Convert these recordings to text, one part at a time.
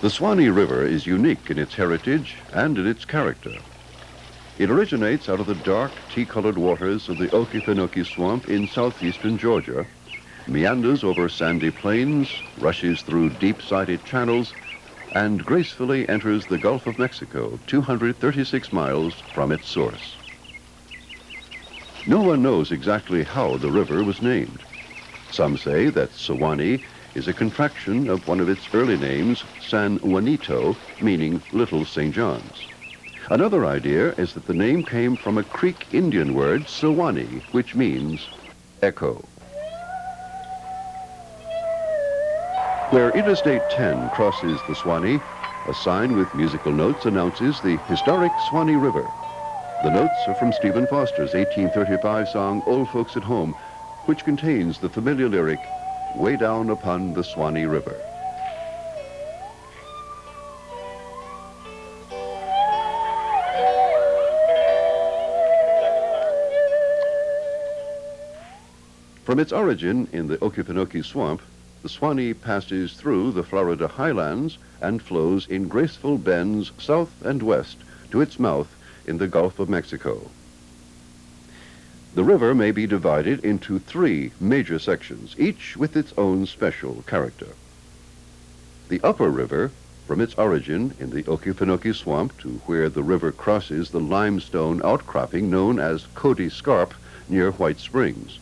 The Suwannee River is unique in its heritage and in its character. It originates out of the dark, tea-colored waters of the Okefenokee Swamp in southeastern Georgia, meanders over sandy plains, rushes through deep-sided channels, and gracefully enters the Gulf of Mexico, 236 miles from its source. No one knows exactly how the river was named. Some say that Suwannee is a contraction of one of its early names, San Juanito, meaning Little St. John's. Another idea is that the name came from a Creek Indian word, Suwannee, which means echo. Where Interstate 10 crosses the Suwannee, a sign with musical notes announces the historic Suwannee River. The notes are from Stephen Foster's 1835 song, Old Folks at Home, which contains the familiar lyric, "Way down upon the Suwannee River." From its origin in the Okefenokee Swamp, the Suwannee passes through the Florida highlands and flows in graceful bends south and west to its mouth in the Gulf of Mexico. The river may be divided into 3 major sections, each with its own special character. The upper river, from its origin in the Okefenokee Swamp to where the river crosses the limestone outcropping known as Cody Scarp near White Springs.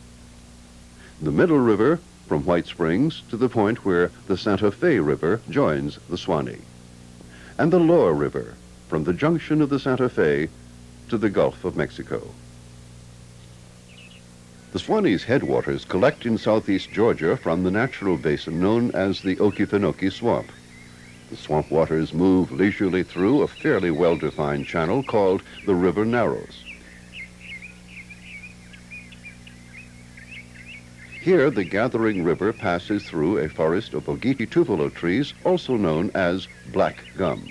The middle river, from White Springs to the point where the Santa Fe River joins the Suwannee. And the lower river, from the junction of the Santa Fe to the Gulf of Mexico. The Suwannee's headwaters collect in southeast Georgia from the natural basin known as the Okefenokee Swamp. The swamp waters move leisurely through a fairly well-defined channel called the River Narrows. Here, the gathering river passes through a forest of ogiti tupelo trees, also known as black gum.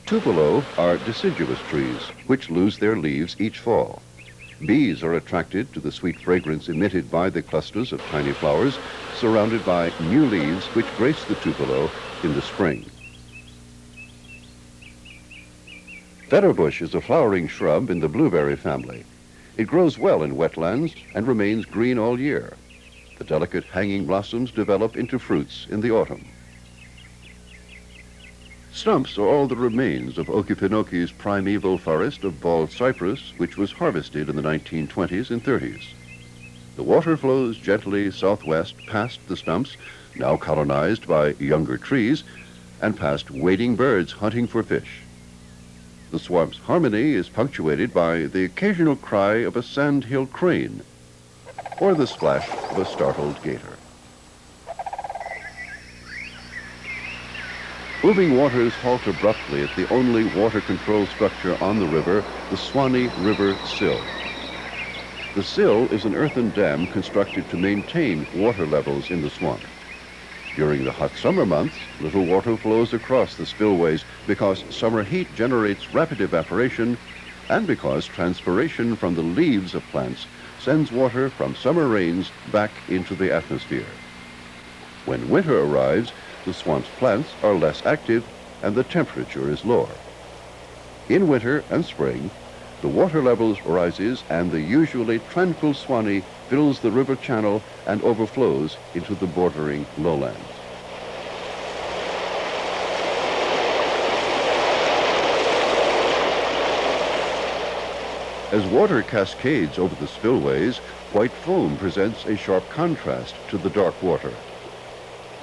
Tupelo are deciduous trees, which lose their leaves each fall. Bees are attracted to the sweet fragrance emitted by the clusters of tiny flowers, surrounded by new leaves which grace the tupelo in the spring. Featherbush is a flowering shrub in the blueberry family. It grows well in wetlands and remains green all year. The delicate hanging blossoms develop into fruits in the autumn. Stumps are all that remains of Okefenokee's primeval forest of bald cypress, which was harvested in the 1920s and 30s. The water flows gently southwest past the stumps, now colonized by younger trees, and past wading birds hunting for fish. The swamp's harmony is punctuated by the occasional cry of a sandhill crane or the splash of a startled gator. Moving waters halt abruptly at the only water control structure on the river, the Suwannee River Sill. The sill is an earthen dam constructed to maintain water levels in the swamp. During the hot summer months, little water flows across the spillways because summer heat generates rapid evaporation and because transpiration from the leaves of plants sends water from summer rains back into the atmosphere. When winter arrives, the swamp's plants are less active and the temperature is lower. In winter and spring, the water levels rises and the usually tranquil Suwannee fills the river channel and overflows into the bordering lowlands. As water cascades over the spillways, white foam presents a sharp contrast to the dark water.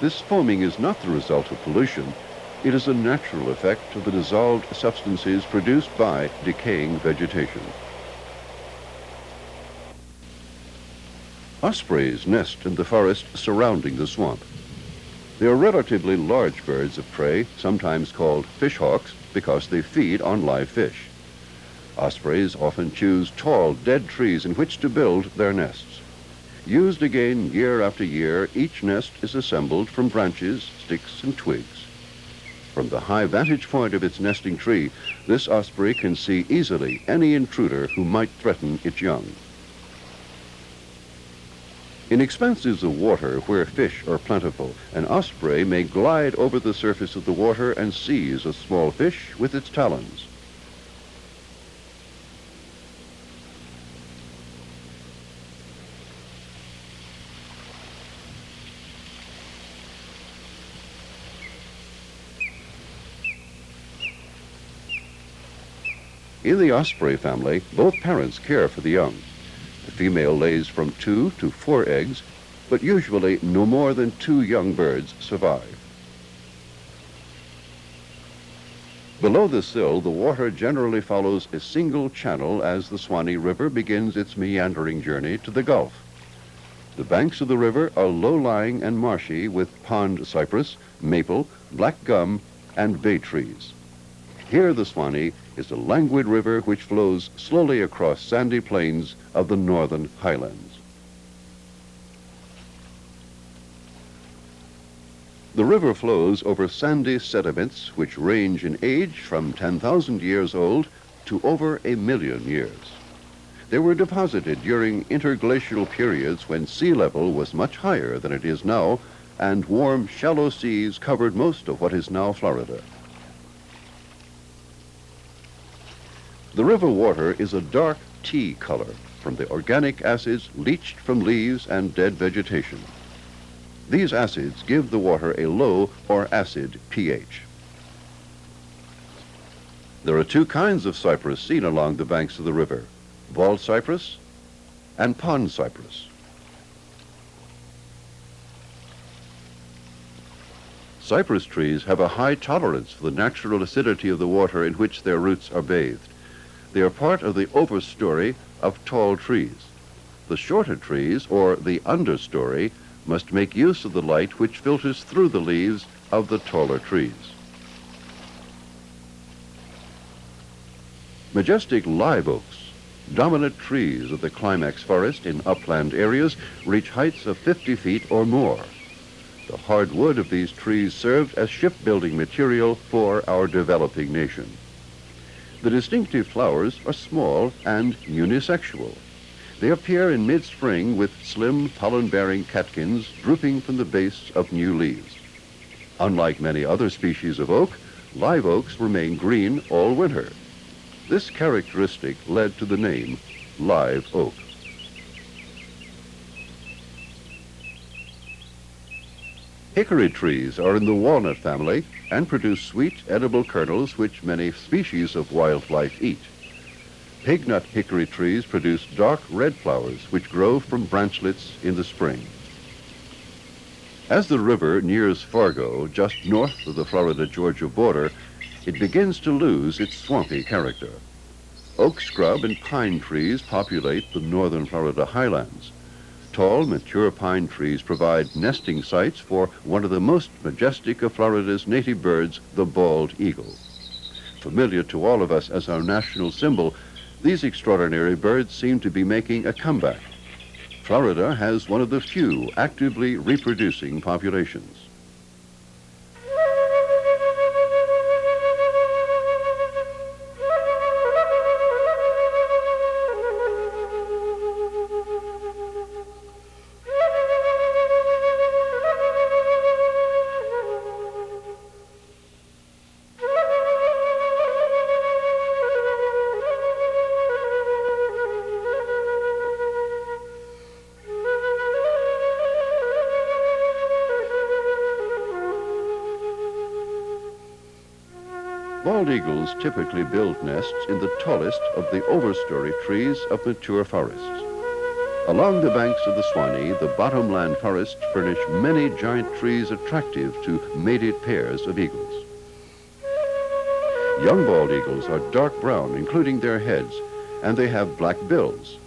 This foaming is not the result of pollution. It is a natural effect of the dissolved substances produced by decaying vegetation. Ospreys nest in the forest surrounding the swamp. They are relatively large birds of prey, sometimes called fishhawks, because they feed on live fish. Ospreys often choose tall, dead trees in which to build their nests. Used again year after year, each nest is assembled from branches, sticks, and twigs. From the high vantage point of its nesting tree, this osprey can see easily any intruder who might threaten its young. In expanses of water where fish are plentiful, an osprey may glide over the surface of the water and seize a small fish with its talons. In the osprey family, both parents care for the young. The female lays from 2 to 4 eggs, but usually no more than 2 young birds survive. Below the sill, the water generally follows a single channel as the Suwannee River begins its meandering journey to the Gulf. The banks of the river are low-lying and marshy with pond cypress, maple, black gum, and bay trees. Here the Suwannee is a languid river which flows slowly across sandy plains of the northern highlands. The river flows over sandy sediments which range in age from 10,000 years old to over 1,000,000 years. They were deposited during interglacial periods when sea level was much higher than it is now, and warm, shallow seas covered most of what is now Florida. The river water is a dark tea color from the organic acids leached from leaves and dead vegetation. These acids give the water a low or acid pH. There are 2 kinds of cypress seen along the banks of the river: bald cypress and pond cypress. Cypress trees have a high tolerance for the natural acidity of the water in which their roots are bathed. They are part of the overstory of tall trees. The shorter trees, or the understory, must make use of the light which filters through the leaves of the taller trees. Majestic live oaks, dominant trees of the climax forest in upland areas, reach heights of 50 feet or more. The hard wood of these trees served as shipbuilding material for our developing nation. The distinctive flowers are small and unisexual. They appear in mid-spring with slim pollen-bearing catkins drooping from the base of new leaves. Unlike many other species of oak, live oaks remain green all winter. This characteristic led to the name live oak. Hickory trees are in the walnut family and produce sweet, edible kernels which many species of wildlife eat. Pignut hickory trees produce dark red flowers which grow from branchlets in the spring. As the river nears Fargo, just north of the Florida-Georgia border, it begins to lose its swampy character. Oak scrub and pine trees populate the northern Florida highlands. Tall, mature pine trees provide nesting sites for one of the most majestic of Florida's native birds, the bald eagle. Familiar to all of us as our national symbol, these extraordinary birds seem to be making a comeback. Florida has one of the few actively reproducing populations. Bald eagles typically build nests in the tallest of the overstory trees of mature forests. Along the banks of the Suwannee, the bottomland forests furnish many giant trees attractive to mated pairs of eagles. Young bald eagles are dark brown, including their heads, and they have black bills.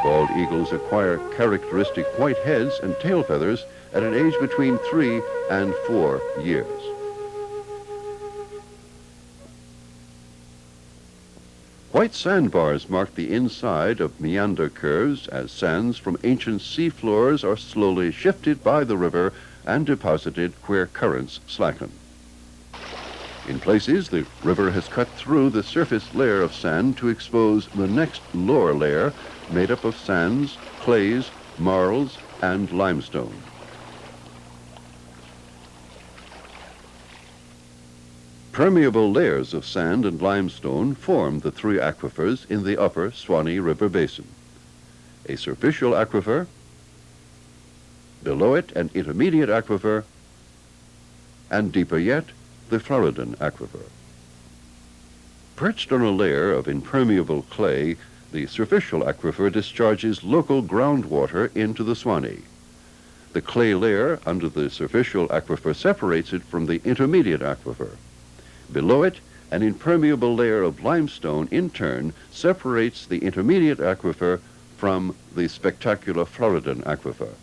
Bald eagles acquire characteristic white heads and tail feathers at an age between 3 and 4 years. White sandbars mark the inside of meander curves as sands from ancient sea floors are slowly shifted by the river and deposited where currents slacken. In places, the river has cut through the surface layer of sand to expose the next lower layer made up of sands, clays, marls, and limestone. Permeable layers of sand and limestone form the three aquifers in the upper Suwannee River basin. A superficial aquifer, below it an intermediate aquifer, and deeper yet, the Floridan aquifer. Perched on a layer of impermeable clay, the superficial aquifer discharges local groundwater into the Suwannee. The clay layer under the superficial aquifer separates it from the intermediate aquifer. Below it, an impermeable layer of limestone in turn separates the intermediate aquifer from the spectacular Floridan aquifer.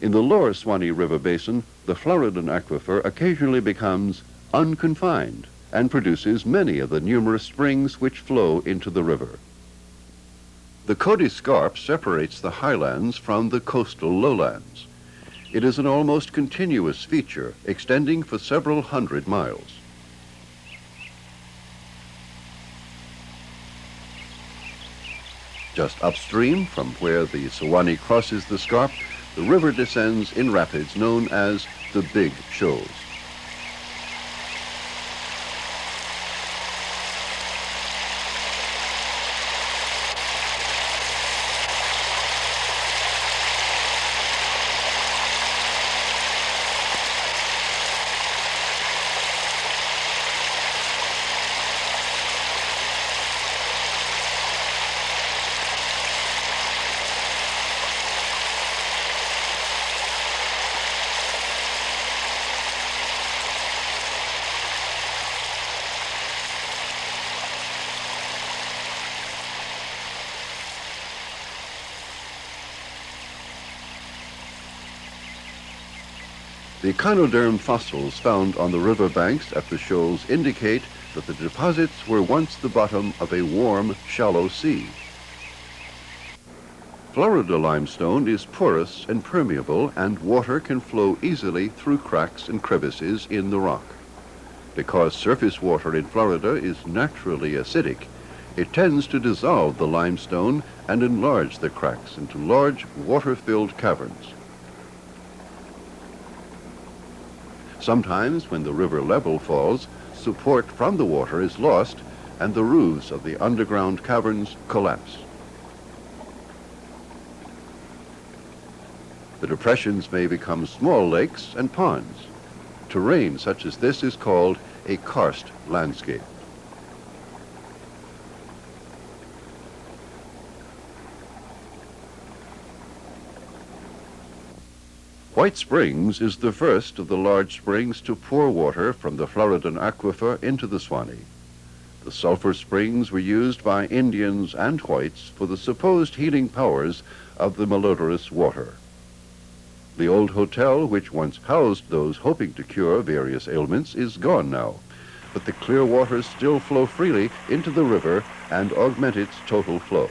In the lower Suwannee River basin, the Floridan aquifer occasionally becomes unconfined and produces many of the numerous springs which flow into the river. The Cody Scarp separates the highlands from the coastal lowlands. It is an almost continuous feature extending for several hundred miles. Just upstream from where the Suwannee crosses the scarp, the river descends in rapids known as the Big Shoals. The echinoderm fossils found on the river banks at the shoals indicate that the deposits were once the bottom of a warm, shallow sea. Florida limestone is porous and permeable, and water can flow easily through cracks and crevices in the rock. Because surface water in Florida is naturally acidic, it tends to dissolve the limestone and enlarge the cracks into large water-filled caverns. Sometimes, when the river level falls, support from the water is lost and the roofs of the underground caverns collapse. The depressions may become small lakes and ponds. Terrain such as this is called a karst landscape. White Springs is the first of the large springs to pour water from the Floridan aquifer into the Suwannee. The sulfur springs were used by Indians and whites for the supposed healing powers of the malodorous water. The old hotel, which once housed those hoping to cure various ailments, is gone now, but the clear waters still flow freely into the river and augment its total flow.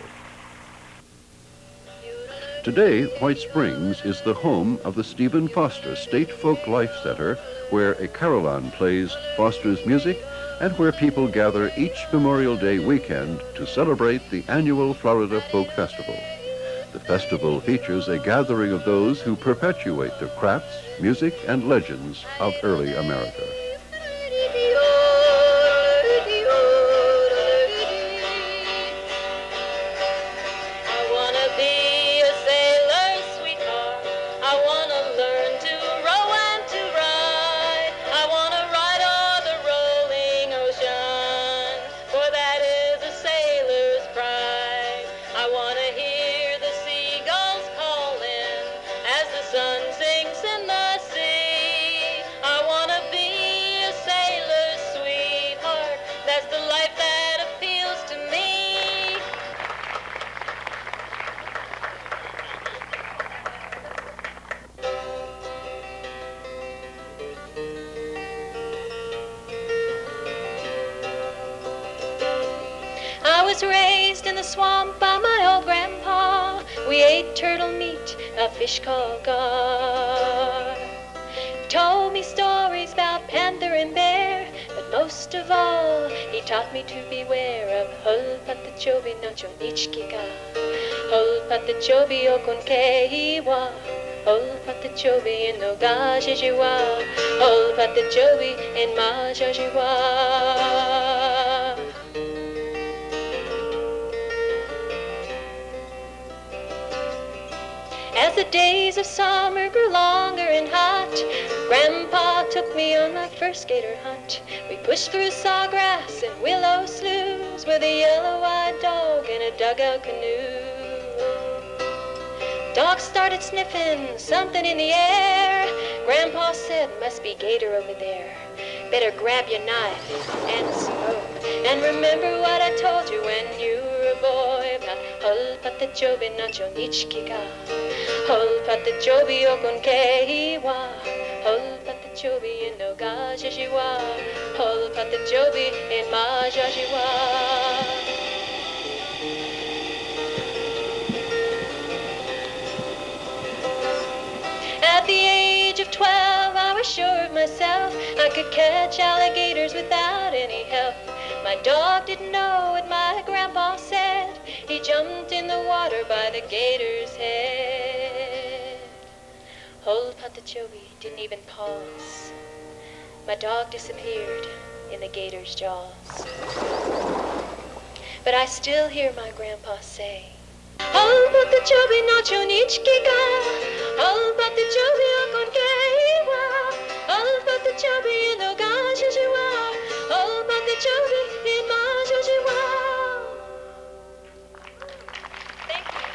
Today, White Springs is the home of the Stephen Foster State Folk Life Center, where a carillon plays Foster's music and where people gather each Memorial Day weekend to celebrate the annual Florida Folk Festival. The festival features a gathering of those who perpetuate the crafts, music, and legends of early America. I was raised in the swamp by my old grandpa. We ate turtle meat, a fish called gar. Told me stories about panther and bear, but most of all, he taught me to beware of Hulpatachovi no Chonichkika. Holpatachobi okonkehiwa. Holpatachobi in no gajijiwa. Holpatachobi in majajiwa. As the days of summer grew longer and hot, Grandpa took me on my first gator hunt. We pushed through sawgrass and willow sloughs with a yellow-eyed dog in a dugout canoe. Dog started sniffing something in the air. Grandpa said, must be gator over there. Better grab your knife and smoke. And remember what I told you when you were a boy about Holpatachobi nacho nichkiga. Holpatachobi okonkehiwa. Holpatachobi in no gajijiwa. Holpatachobi in majajiwa. At the age of 12, I was sure of myself. I could catch alligators without any help. My dog didn't know what my grandpa said. He jumped in the water by the gator's head. Holpatachobi didn't even pause. My dog disappeared in the gator's jaws. But I still hear my grandpa say, Holpatachobi nacho nichkiga. Holpatachobi okonkehiwa. Holpatachobi in no gajijiwa. Holpatachobi in majajiwa. Thank you.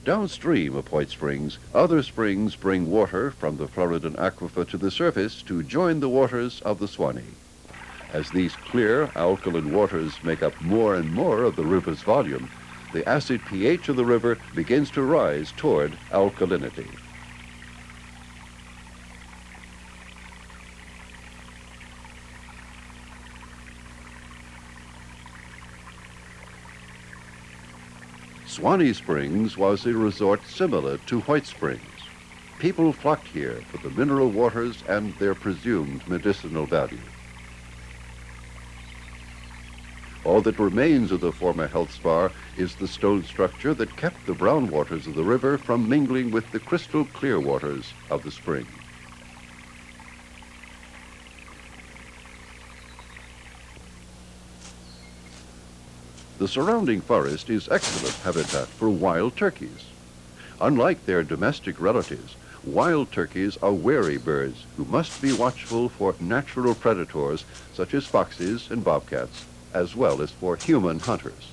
Downstream of White Springs, other springs bring water from the Floridan aquifer to the surface to join the waters of the Suwannee. As these clear, alkaline waters make up more and more of the river's volume, the acid pH of the river begins to rise toward alkalinity. Suwannee Springs was a resort similar to White Springs. People flocked here for the mineral waters and their presumed medicinal value. All that remains of the former health spa is the stone structure that kept the brown waters of the river from mingling with the crystal clear waters of the spring. The surrounding forest is excellent habitat for wild turkeys. Unlike their domestic relatives, wild turkeys are wary birds who must be watchful for natural predators such as foxes and bobcats, as well as for human hunters.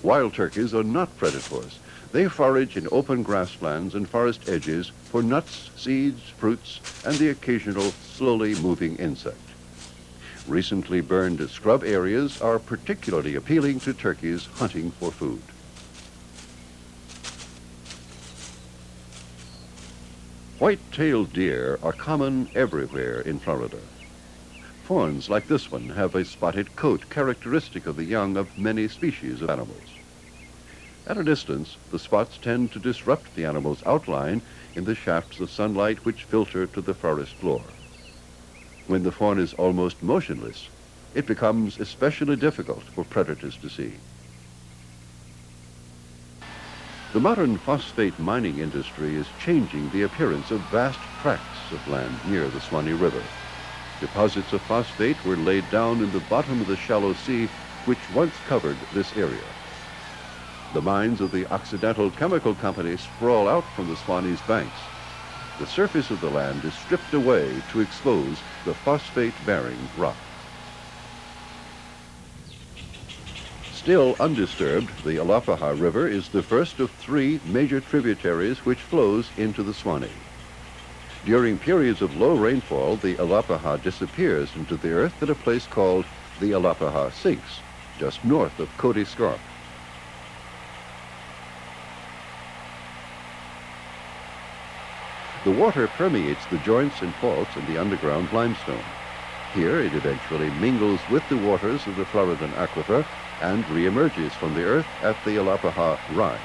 Wild turkeys are not predators. They forage in open grasslands and forest edges for nuts, seeds, fruits, and the occasional slowly moving insect. Recently burned scrub areas are particularly appealing to turkeys hunting for food. White-tailed deer are common everywhere in Florida. Fawns like this one have a spotted coat characteristic of the young of many species of animals. At a distance, the spots tend to disrupt the animal's outline in the shafts of sunlight which filter to the forest floor. When the fawn is almost motionless, it becomes especially difficult for predators to see. The modern phosphate mining industry is changing the appearance of vast tracts of land near the Suwannee River. Deposits of phosphate were laid down in the bottom of the shallow sea which once covered this area. The mines of the Occidental Chemical Company sprawl out from the Suwannee's banks. The surface of the land is stripped away to expose the phosphate-bearing rock. Still undisturbed, the Alapaha River is the first of three major tributaries which flows into the Suwannee. During periods of low rainfall, the Alapaha disappears into the earth at a place called the Alapaha Sinks, just north of Cody Scarp. The water permeates the joints and faults in the underground limestone. Here it eventually mingles with the waters of the Floridan aquifer and reemerges from the earth at the Alapaha Rise.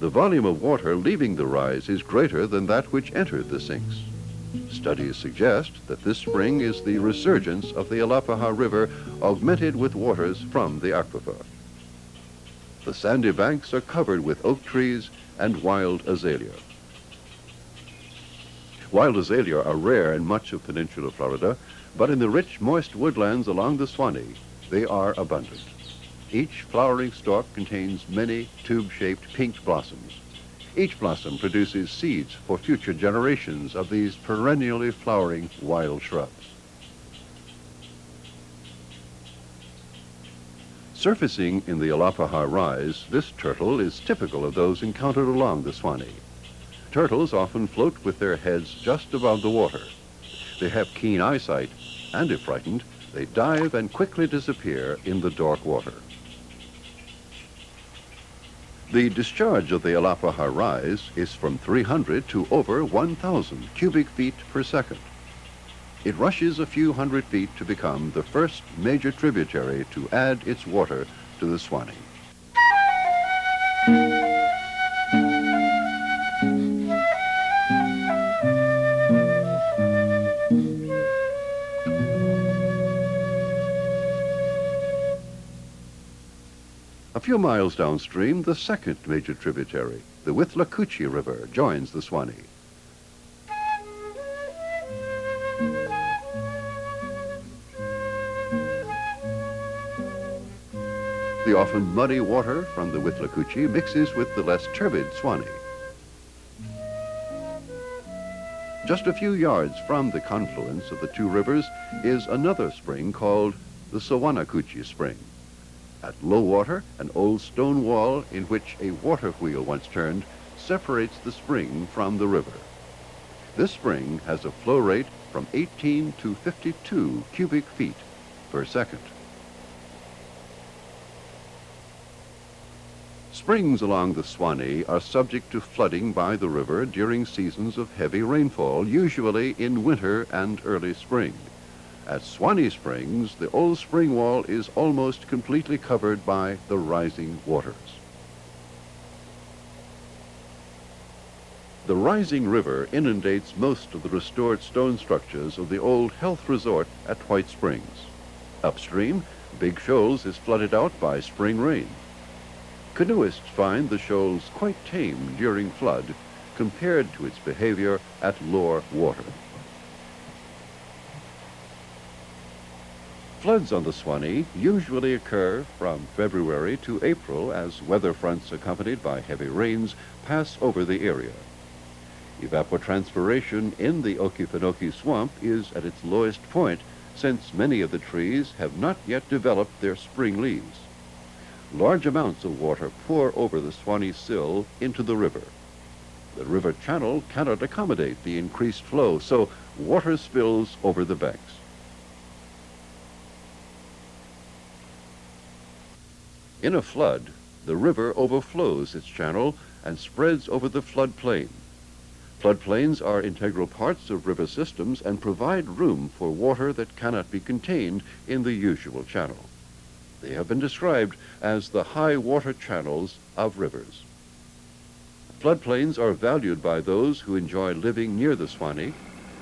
The volume of water leaving the rise is greater than that which entered the sinks. Studies suggest that this spring is the resurgence of the Alapaha River augmented with waters from the aquifer. The sandy banks are covered with oak trees and wild azalea. Wild azalea are rare in much of Peninsula Florida, but in the rich, moist woodlands along the Suwannee, they are abundant. Each flowering stalk contains many tube-shaped pink blossoms. Each blossom produces seeds for future generations of these perennially flowering wild shrubs. Surfacing in the Alapaha Rise, this turtle is typical of those encountered along the Suwannee. Turtles often float with their heads just above the water. They have keen eyesight, and if frightened, they dive and quickly disappear in the dark water. The discharge of the Alapaha Rise is from 300 to over 1,000 cubic feet per second. It rushes a few hundred feet to become the first major tributary to add its water to the Suwannee. A few miles downstream, the second major tributary, the Withlacoochee River, joins the Suwannee. The often muddy water from the Withlacoochee mixes with the less turbid Suwannee. Just a few yards from the confluence of the two rivers is another spring called the Suwannee Spring. At low water, an old stone wall in which a water wheel once turned separates the spring from the river. This spring has a flow rate from 18 to 52 cubic feet per second. Springs along the Suwannee are subject to flooding by the river during seasons of heavy rainfall, usually in winter and early spring. At Suwannee Springs, the old spring wall is almost completely covered by the rising waters. The rising river inundates most of the restored stone structures of the old health resort at White Springs. Upstream, Big Shoals is flooded out by spring rain. Canoeists find the shoals quite tame during flood compared to its behavior at lower water. Floods on the Suwannee usually occur from February to April as weather fronts accompanied by heavy rains pass over the area. Evapotranspiration in the Okefenokee Swamp is at its lowest point since many of the trees have not yet developed their spring leaves. Large amounts of water pour over the Suwannee sill into the river. The river channel cannot accommodate the increased flow, so water spills over the banks. In a flood, the river overflows its channel and spreads over the floodplain. Floodplains are integral parts of river systems and provide room for water that cannot be contained in the usual channel. They have been described as the high water channels of rivers. Floodplains are valued by those who enjoy living near the Suwannee.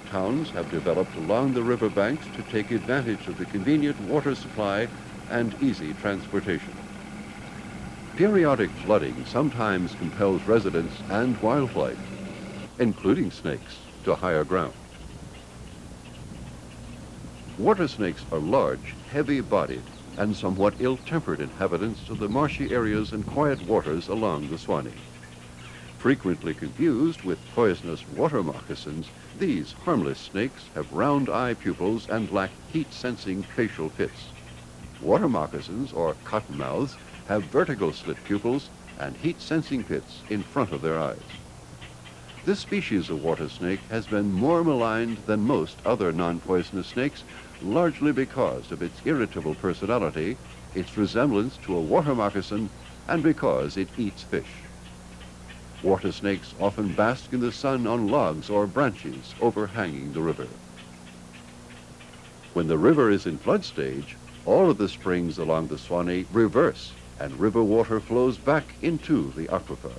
Towns have developed along the river banks to take advantage of the convenient water supply and easy transportation. Periodic flooding sometimes compels residents and wildlife, including snakes, to higher ground. Water snakes are large, heavy-bodied, and somewhat ill-tempered inhabitants of the marshy areas and quiet waters along the Suwannee. Frequently confused with poisonous water moccasins, these harmless snakes have round eye pupils and lack heat-sensing facial pits. Water moccasins, or cottonmouths, have vertical slit pupils and heat-sensing pits in front of their eyes. This species of water snake has been more maligned than most other non-poisonous snakes, largely because of its irritable personality, its resemblance to a water moccasin, and because it eats fish. Water snakes often bask in the sun on logs or branches overhanging the river. When the river is in flood stage, all of the springs along the Suwannee reverse and river water flows back into the aquifer.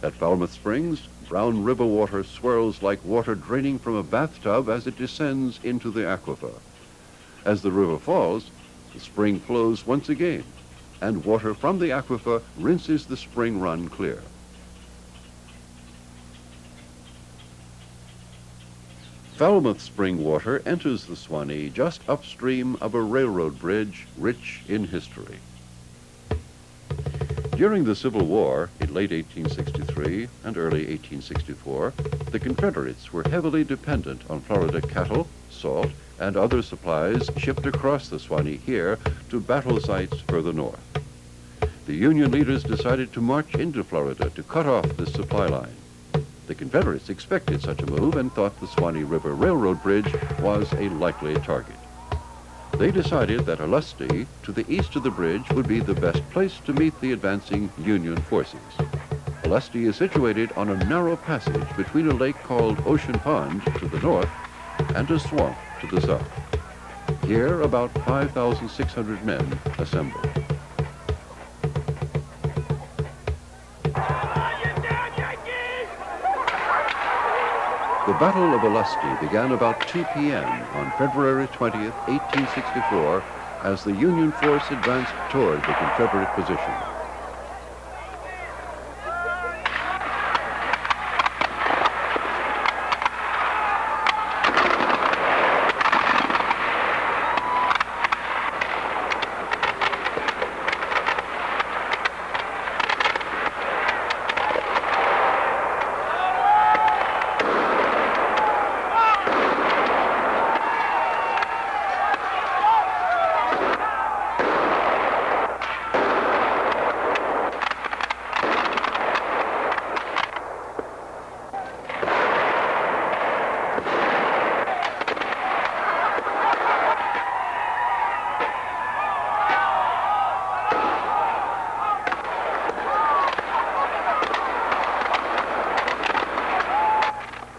At Falmouth Springs, brown river water swirls like water draining from a bathtub as it descends into the aquifer. As the river falls, the spring flows once again, and water from the aquifer rinses the spring run clear. Falmouth spring water enters the Suwannee just upstream of a railroad bridge rich in history. During the Civil War in late 1863 and early 1864, the Confederates were heavily dependent on Florida cattle, salt, and other supplies shipped across the Suwannee here to battle sites further north. The Union leaders decided to march into Florida to cut off this supply line. The Confederates expected such a move and thought the Suwannee River Railroad Bridge was a likely target. They decided that Olustee, to the east of the bridge, would be the best place to meet the advancing Union forces. Olustee is situated on a narrow passage between a lake called Ocean Pond to the north and a swamp to the south. Here, about 5,600 men assembled. The Battle of Olustee began about 2 p.m. on February 20th, 1864, as the Union force advanced toward the Confederate position.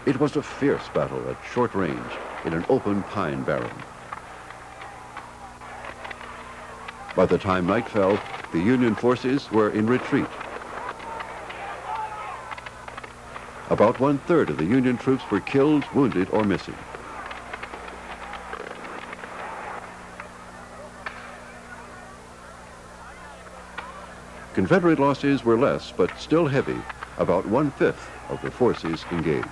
It was a fierce battle at short range in an open pine barren. By the time night fell, the Union forces were in retreat. About 1/3 of the Union troops were killed, wounded, or missing. Confederate losses were less, but still heavy, about 1/5 of the forces engaged.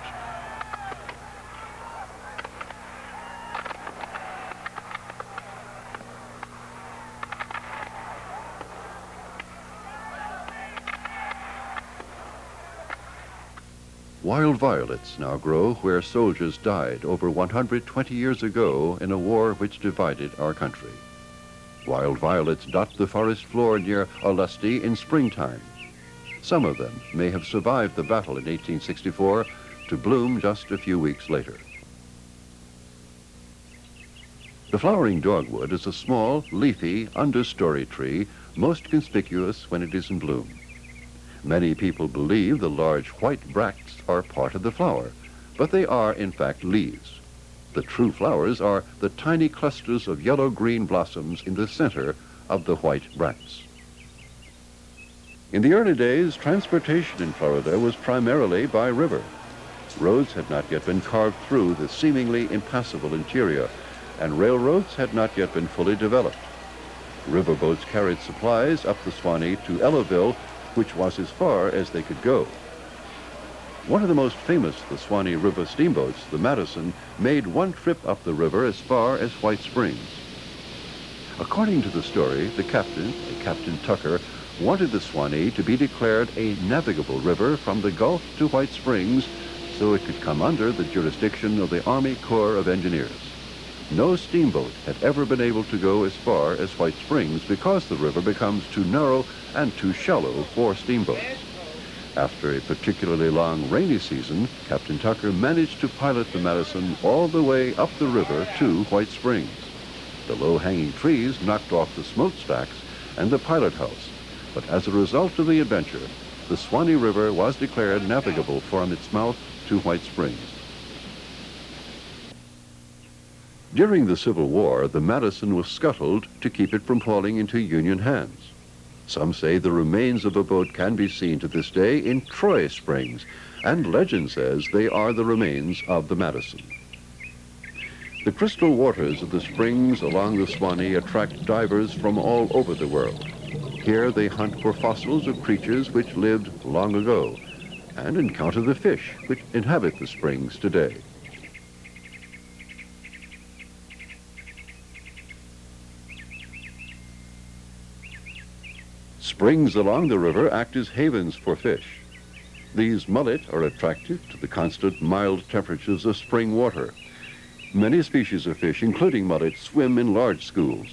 Wild violets now grow where soldiers died over 120 years ago in a war which divided our country. Wild violets dot the forest floor near Olustee in springtime. Some of them may have survived the battle in 1864 to bloom just a few weeks later. The flowering dogwood is a small, leafy, understory tree, most conspicuous when it is in bloom. Many people believe the large white bracts are part of the flower, but they are in fact leaves. The true flowers are the tiny clusters of yellow-green blossoms in the center of the white bracts. In the early days, transportation in Florida was primarily by river. Roads had not yet been carved through the seemingly impassable interior, and railroads had not yet been fully developed. Riverboats carried supplies up the Suwannee to Ellaville, which was as far as they could go. One of the most famous of the Suwannee River steamboats, the Madison, made one trip up the river as far as White Springs. According to the story, the captain, Captain Tucker, wanted the Suwannee to be declared a navigable river from the Gulf to White Springs so it could come under the jurisdiction of the Army Corps of Engineers. No steamboat had ever been able to go as far as White Springs because the river becomes too narrow and too shallow for steamboats. After a particularly long rainy season, Captain Tucker managed to pilot the Madison all the way up the river to White Springs. The low-hanging trees knocked off the smokestacks and the pilot house, but as a result of the adventure, the Suwannee River was declared navigable from its mouth to White Springs. During the Civil War, the Madison was scuttled to keep it from falling into Union hands. Some say the remains of a boat can be seen to this day in Troy Springs, and legend says they are the remains of the Madison. The crystal waters of the springs along the Suwannee attract divers from all over the world. Here they hunt for fossils of creatures which lived long ago and encounter the fish which inhabit the springs today. Springs along the river act as havens for fish. These mullet are attracted to the constant mild temperatures of spring water. Many species of fish, including mullet, swim in large schools.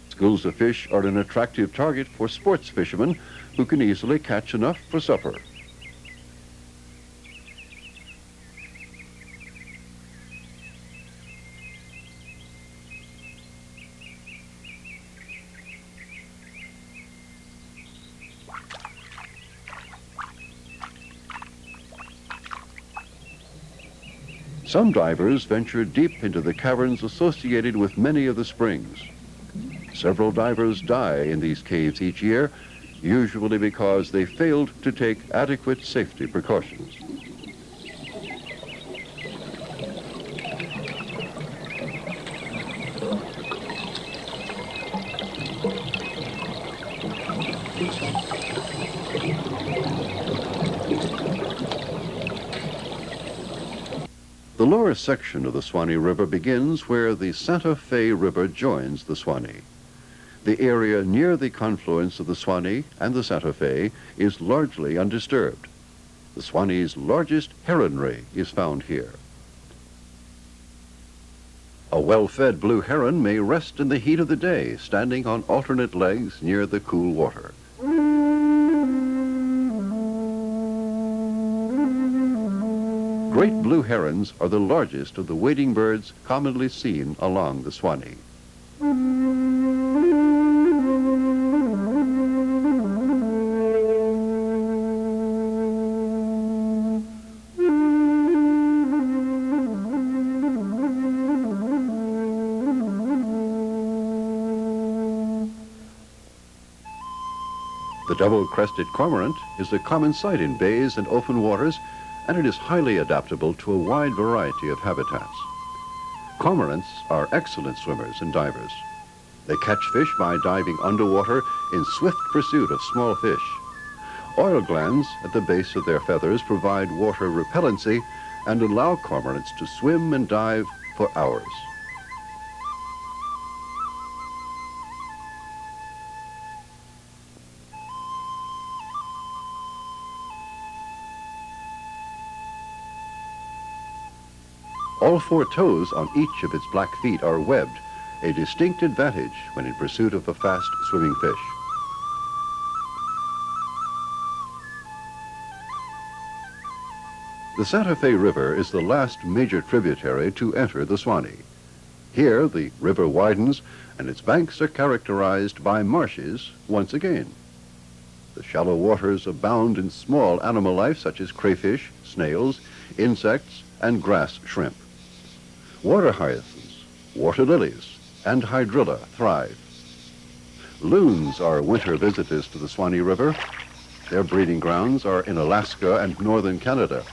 Schools of fish are an attractive target for sports fishermen who can easily catch enough for supper. Some divers venture deep into the caverns associated with many of the springs. Several divers die in these caves each year, usually because they failed to take adequate safety precautions. The lower section of the Suwannee River begins where the Santa Fe River joins the Suwannee. The area near the confluence of the Suwannee and the Santa Fe is largely undisturbed. The Suwannee's largest heronry is found here. A well-fed blue heron may rest in the heat of the day, standing on alternate legs near the cool water. Great blue herons are the largest of the wading birds commonly seen along the Suwannee. The double-crested cormorant is a common sight in bays and open waters, and it is highly adaptable to a wide variety of habitats. Cormorants are excellent swimmers and divers. They catch fish by diving underwater in swift pursuit of small fish. Oil glands at the base of their feathers provide water repellency and allow cormorants to swim and dive for hours. All four toes on each of its black feet are webbed, a distinct advantage when in pursuit of a fast-swimming fish. The Santa Fe River is the last major tributary to enter the Suwannee. Here, the river widens, and its banks are characterized by marshes once again. The shallow waters abound in small animal life such as crayfish, snails, insects, and grass shrimp. Water hyacinths, water lilies, and hydrilla thrive. Loons are winter visitors to the Suwannee River. Their breeding grounds are in Alaska and northern Canada.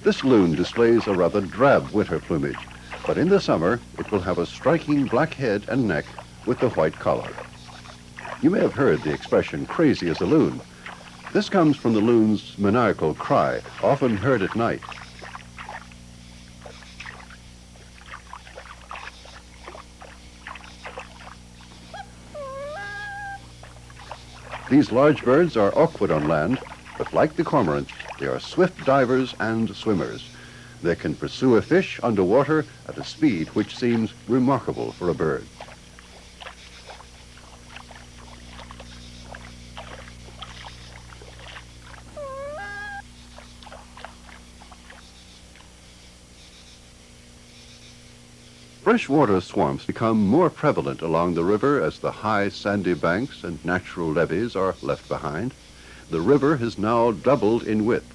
This loon displays a rather drab winter plumage, but in the summer it will have a striking black head and neck with the white collar. You may have heard the expression crazy as a loon. This comes from the loon's maniacal cry, often heard at night. These large birds are awkward on land, but like the cormorant, they are swift divers and swimmers. They can pursue a fish underwater at a speed which seems remarkable for a bird. Freshwater swamps become more prevalent along the river as the high sandy banks and natural levees are left behind. The river has now doubled in width.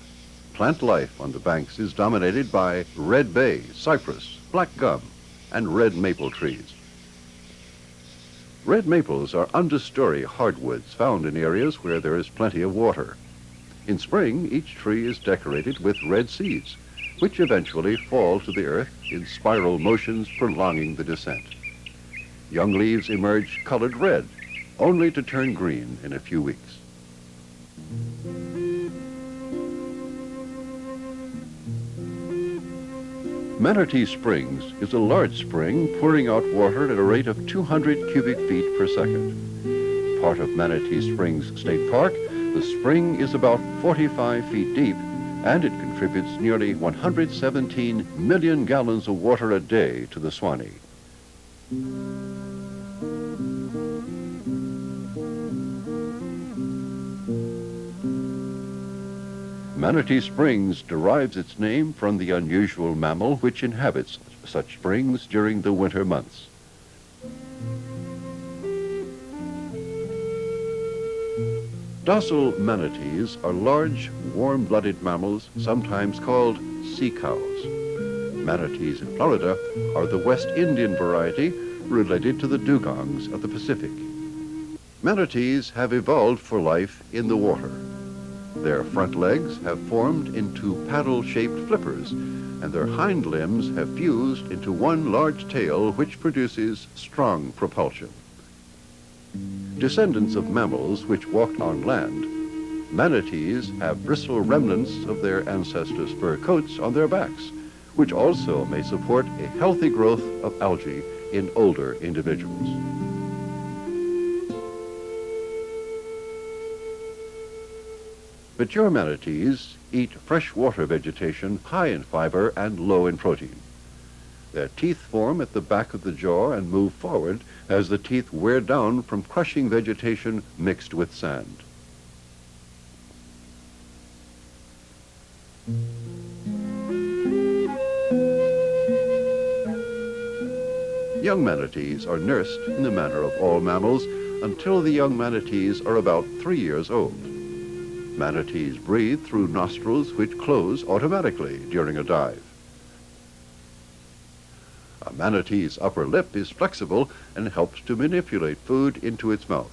Plant life on the banks is dominated by red bay, cypress, black gum, and red maple trees. Red maples are understory hardwoods found in areas where there is plenty of water. In spring, each tree is decorated with red seeds, which eventually fall to the earth in spiral motions prolonging the descent. Young leaves emerge colored red, only to turn green in a few weeks. Manatee Springs is a large spring pouring out water at a rate of 200 cubic feet per second. Part of Manatee Springs State Park, the spring is about 45 feet deep, and it contributes nearly 117 million gallons of water a day to the Suwannee. Manatee Springs derives its name from the unusual mammal which inhabits such springs during the winter months. Docile manatees are large, warm-blooded mammals, sometimes called sea cows. Manatees in Florida are the West Indian variety related to the dugongs of the Pacific. Manatees have evolved for life in the water. Their front legs have formed into paddle-shaped flippers, and their hind limbs have fused into one large tail which produces strong propulsion. Descendants of mammals which walked on land, manatees have bristle remnants of their ancestors' fur coats on their backs, which also may support a healthy growth of algae in older individuals. Mature manatees eat freshwater vegetation high in fiber and low in protein. Their teeth form at the back of the jaw and move forward as the teeth wear down from crushing vegetation mixed with sand. Young manatees are nursed in the manner of all mammals until the young manatees are about 3 years old. Manatees breathe through nostrils which close automatically during a dive. A manatee's upper lip is flexible and helps to manipulate food into its mouth.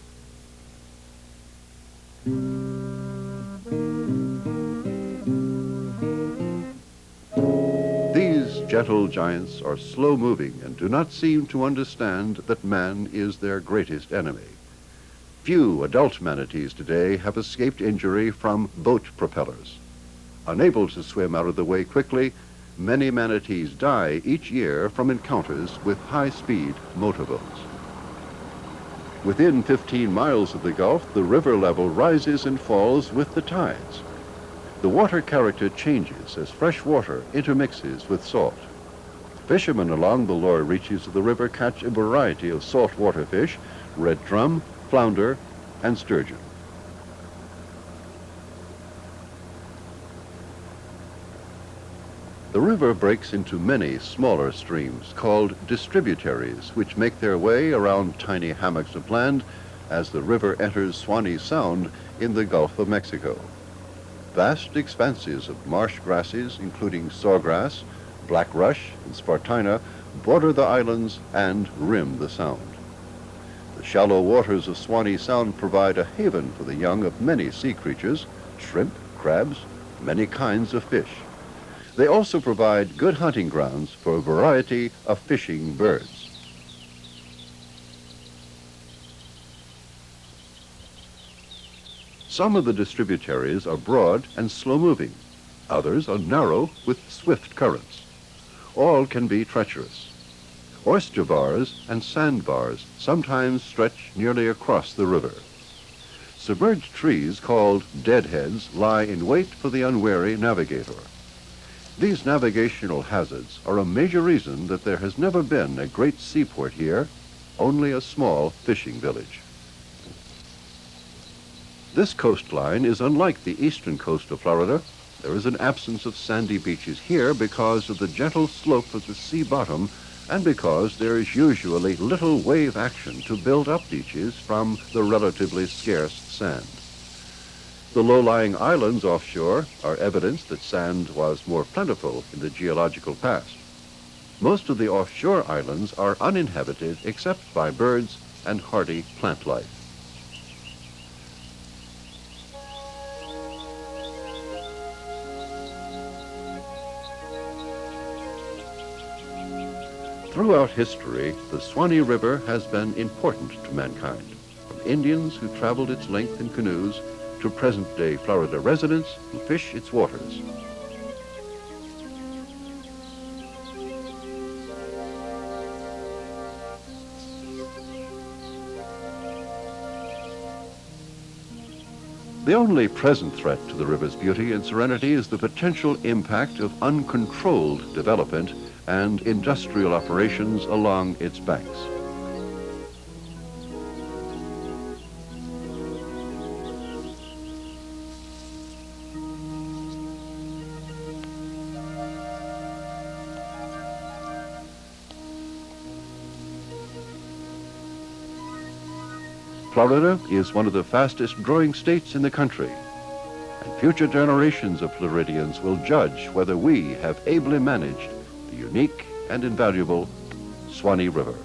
These gentle giants are slow-moving and do not seem to understand that man is their greatest enemy. Few adult manatees today have escaped injury from boat propellers. Unable to swim out of the way quickly, many manatees die each year from encounters with high-speed motorboats. Within 15 miles of the Gulf, the river level rises and falls with the tides. The water character changes as fresh water intermixes with salt. Fishermen along the lower reaches of the river catch a variety of saltwater fish, red drum, flounder, and sturgeon. The river breaks into many smaller streams called distributaries, which make their way around tiny hammocks of land as the river enters Suwannee Sound in the Gulf of Mexico. Vast expanses of marsh grasses, including sawgrass, black rush, and spartina, border the islands and rim the sound. The shallow waters of Suwannee Sound provide a haven for the young of many sea creatures, shrimp, crabs, many kinds of fish. They also provide good hunting grounds for a variety of fishing birds. Some of the distributaries are broad and slow-moving. Others are narrow with swift currents. All can be treacherous. Oyster bars and sandbars sometimes stretch nearly across the river. Submerged trees called deadheads lie in wait for the unwary navigator. These navigational hazards are a major reason that there has never been a great seaport here, only a small fishing village. This coastline is unlike the eastern coast of Florida. There is an absence of sandy beaches here because of the gentle slope of the sea bottom and because there is usually little wave action to build up beaches from the relatively scarce sand. The low-lying islands offshore are evidence that sand was more plentiful in the geological past. Most of the offshore islands are uninhabited except by birds and hardy plant life. Throughout history, the Suwannee River has been important to mankind, from Indians who traveled its length in canoes to present-day Florida residents who fish its waters. The only present threat to the river's beauty and serenity is the potential impact of uncontrolled development and industrial operations along its banks. Florida is one of the fastest growing states in the country, and future generations of Floridians will judge whether we have ably managed the unique and invaluable Suwannee River.